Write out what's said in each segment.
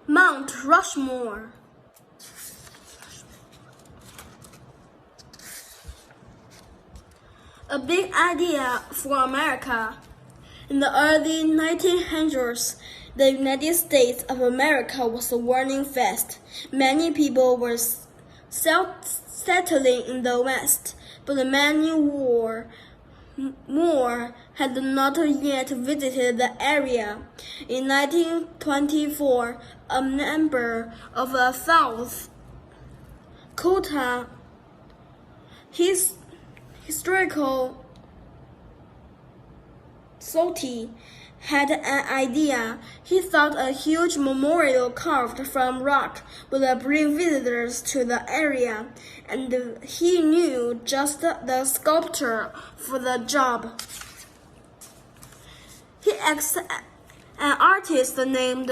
Mount Rushmore. A big idea for America. In the early 1900s, the United States of America was warning fast. Many people were settling in the West, but many more had not yet visited the area. In 1924, a member of a South Dakota historical society had an idea. He thought a huge memorial carved from rock would bring visitors to the area, and he knew just the sculptor for the job. He asked an artist named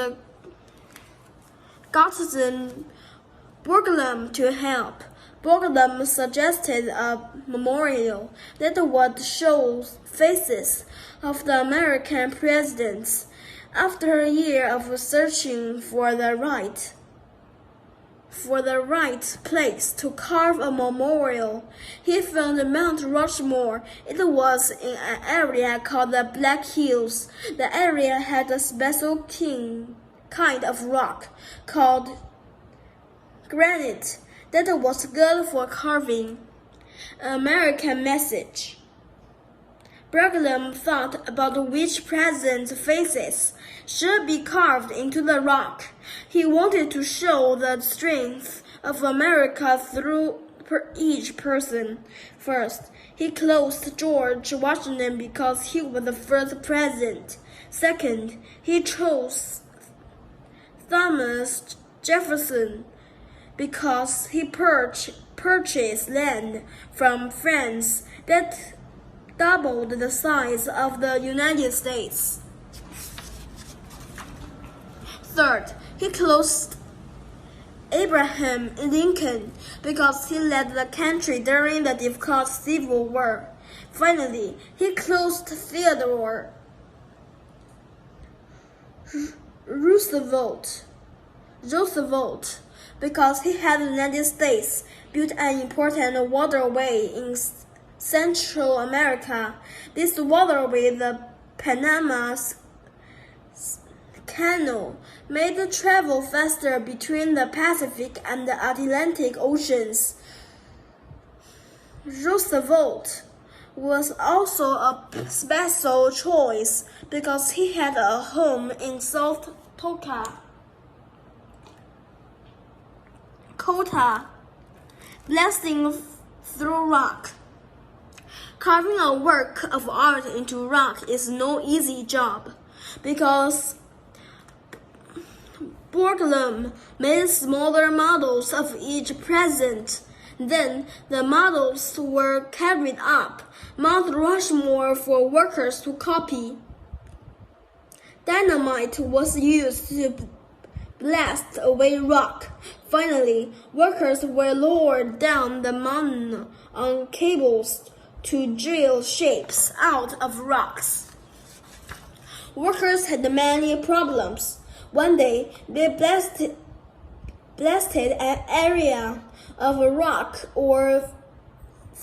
Gottson Borglum to help. Borglum suggested a memorial that would show faces of the American presidents. After a year of searching for the right place to carve a memorial, he found Mount Rushmore. It was in an area called the Black Hills. The area had a special kind of rock called granite that was good for carving. An American message. Borglum thought about which president's faces should be carved into the rock. He wanted to show the strength of America through each person. First, he chose George Washington because he was the first president. Second, he chose Thomas Jefferson because he purchased land from France that doubled the size of the United States. Third, he chose Abraham Lincoln because he led the country during the difficult Civil War. Finally, he chose Theodore Roosevelt because he had the United States built an important waterway in Central America. This waterway, the Panama Canal, made travel faster between the Pacific and the Atlantic Oceans. Roosevelt was also a special choice because he had a home in South Dakota, blasting through rock. Carving a work of art into rock is no easy job because Borglum made smaller models of each president. Then the models were carried up Mount Rushmore for workers to copy. Dynamite was used to blast away rock. Finally, workers were lowered down the mountain on cables to drill shapes out of rocks. Workers had many problems. One day, they blasted an area of rock over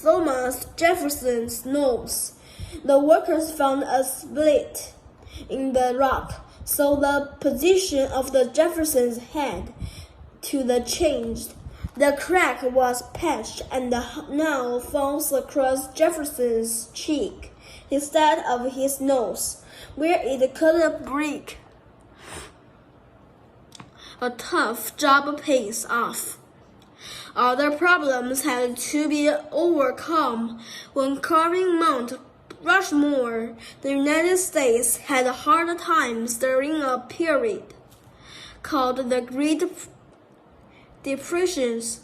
Thomas Jefferson's nose. The workers found a split in the rock, so the position of the Jefferson's head to the changed. The crack was patched and now falls across Jefferson's cheek instead of his nose, where it could break. A tough job pays off. Other problems had to be overcome. When carving Mount Rushmore, the United States had hard times during a period called the Great Depressions.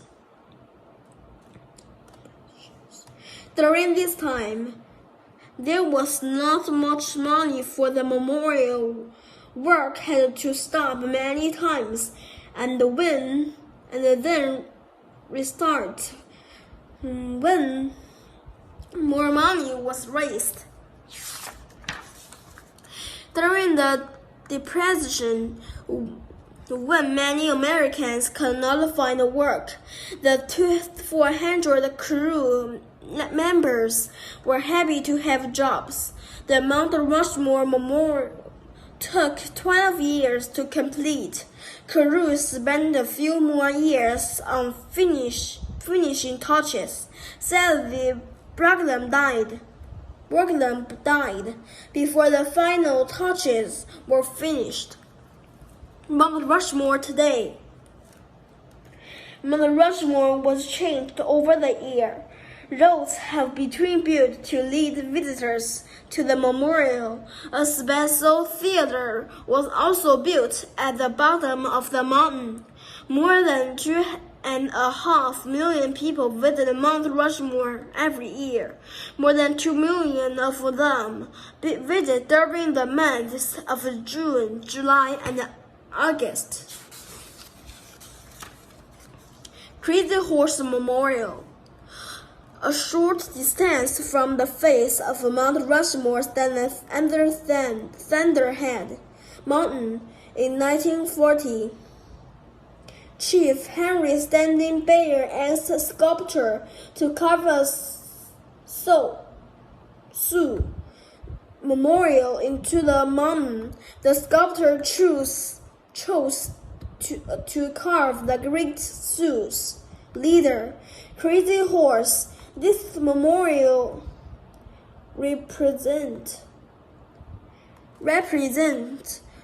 During this time, there was not much money for the memorial. Work had to stop many times and then restart when more money was raised. During the Depression, When many Americans could not find work, the 400 crew members were happy to have jobs. The Mount Rushmore Memorial took 12 years to complete. Crews spent a few more years on finishing touches. Sadly, Brooklyn died before the final touches were finished. Mount Rushmore today. Mount Rushmore was changed over the year. Roads have been built to lead visitors to the memorial. A special theater was also built at the bottom of the mountain. More than 2.5 million people visit Mount Rushmore every year. More than 2 million of them visit during the months of June, July, and August. Crazy Horse Memorial. A short distance from the face of Mount Rushmore stands under Thunderhead Mountain in 1940. Chief Henry Standing Bear asked a sculptor to carve a Sioux memorial into the mountain. The sculptor chose to carve the great Sioux leader, Crazy Horse. This memorial represents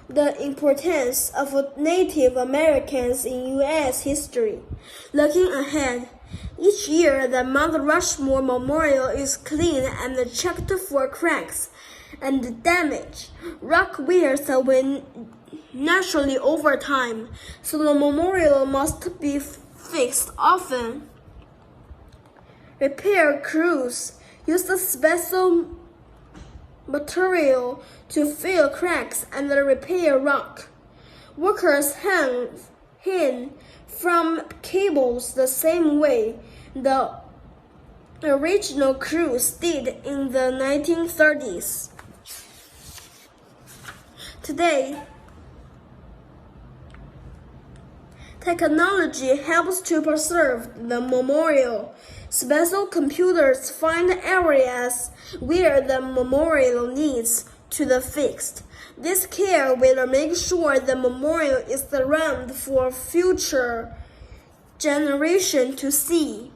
the importance of Native Americans in U.S. history. Looking ahead, each year the Mount Rushmore Memorial is cleaned and checked for cracks and damage. Rock wears away naturally over time, so the memorial must be fixed often. Repair crews use a special material to fill cracks and repair rock. Workers hang from cables the same way the original crews did in the 1930s. Today, technology helps to preserve the memorial. Special computers find areas where the memorial needs to be fixed. This care will make sure the memorial is around for future generations to see.